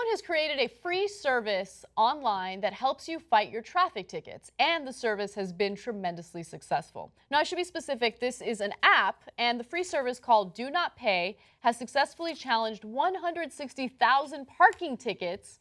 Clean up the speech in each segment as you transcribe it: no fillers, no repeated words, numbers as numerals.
Someone has created a free service online that helps you fight your traffic tickets, and the service has been tremendously successful. Now, I should be specific, this is an app, and the free service called DoNotPay has successfully challenged 160,000 parking tickets,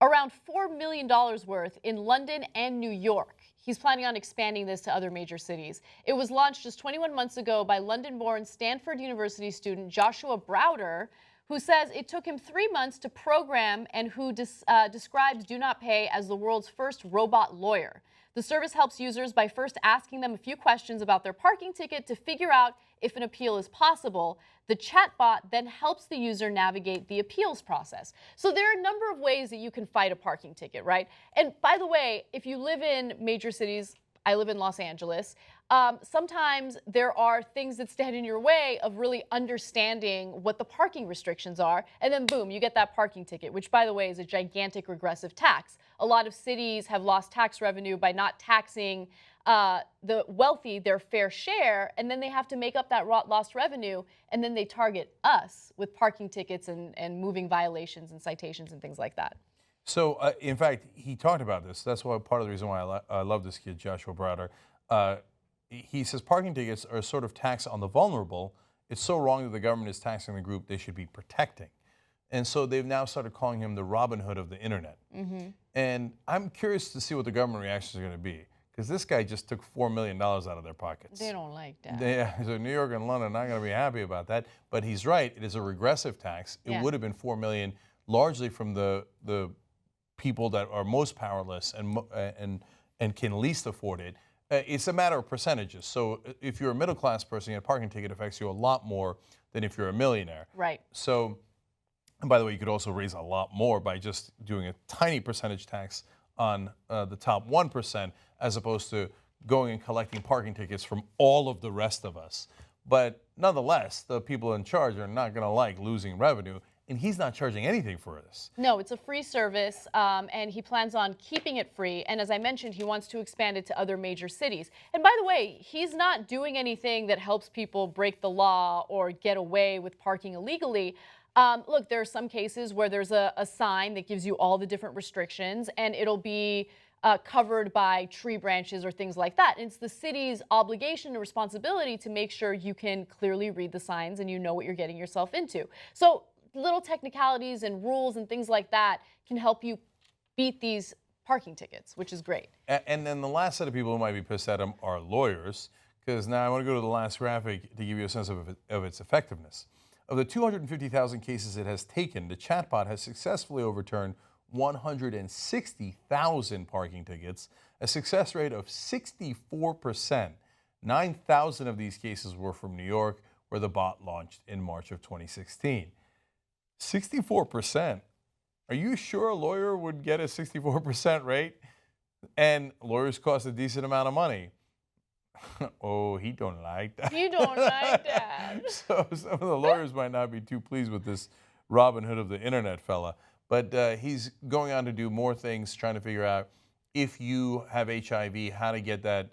around $4 million worth, in London and New York. He's planning on expanding this to other major cities. It was launched just 21 months ago by London-born Stanford University student Joshua Browder, who says it took him 3 months to program and who describes DoNotPay as the world's first robot lawyer. The service helps users by first asking them a few questions about their parking ticket to figure out if an appeal is possible. The chatbot then helps the user navigate the appeals process. So there are a number of ways that you can fight a parking ticket, right? And by the way, if you live in major cities, I live in Los Angeles, sometimes there are things that stand in your way of really understanding what the parking restrictions are, and then boom, you get that parking ticket, which, by the way, is a gigantic regressive tax. A lot of cities have lost tax revenue by not taxing the wealthy their fair share, and then they have to make up that lost revenue, and then they target us with parking tickets and moving violations and citations and things like that. So, in fact, he talked about this. That's why part of the reason why I love this kid, Joshua Browder. He says parking tickets are a sort of tax on the vulnerable. It's so wrong that the government is taxing the group they should be protecting. And so they've now started calling him the Robin Hood of the internet. And I'm curious to see what the government reactions are going to be, because this guy just took $4 million out of their pockets. They don't like that. So New York and London are not going to be happy about that. But he's right. It is a regressive tax. It would have been $4 million, largely from the people that are most powerless and can least afford it. It's a matter of percentages. So if you're a middle-class person, a parking ticket affects you a lot more than if you're a millionaire. Right. So, and by the way, you could also raise a lot more by just doing a tiny percentage tax on the top 1%, as opposed to going and collecting parking tickets from all of the rest of us. But nonetheless, the people in charge are not going to like losing revenue. And he's not charging anything for this. No, it's a free service, and he plans on keeping it free. And as I mentioned, he wants to expand it to other major cities. And by the way, he's not doing anything that helps people break the law or get away with parking illegally. Look, there are some cases where there's a sign that gives you all the different restrictions, and it'll be covered by tree branches or things like that. And it's the city's obligation and responsibility to make sure you can clearly read the signs and you know what you're getting yourself into. So little technicalities and rules and things like that can help you beat these parking tickets, which is great. And then the last set of people who might be pissed at him are lawyers, because now I want to go to the last graphic to give you a sense of its effectiveness. Of the 250,000 cases it has taken, the chatbot has successfully overturned 160,000 parking tickets, a success rate of 64%. 9,000 of these cases were from New York, where the bot launched in March of 2016. 64%. Are you sure a lawyer would get a 64% rate? And lawyers cost a decent amount of money. Oh, he don't like that. You don't like that. So some of the lawyers might not be too pleased with this Robin Hood of the internet fella. But he's going on to do more things, trying to figure out if you have HIV, how to get that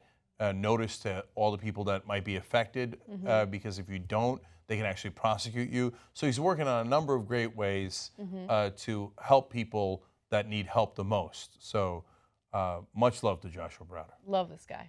notice to all the people that might be affected. Because if you don't, they can actually prosecute you. So he's working on a number of great ways to help people that need help the most. So much love to Joshua Browder. Love this guy.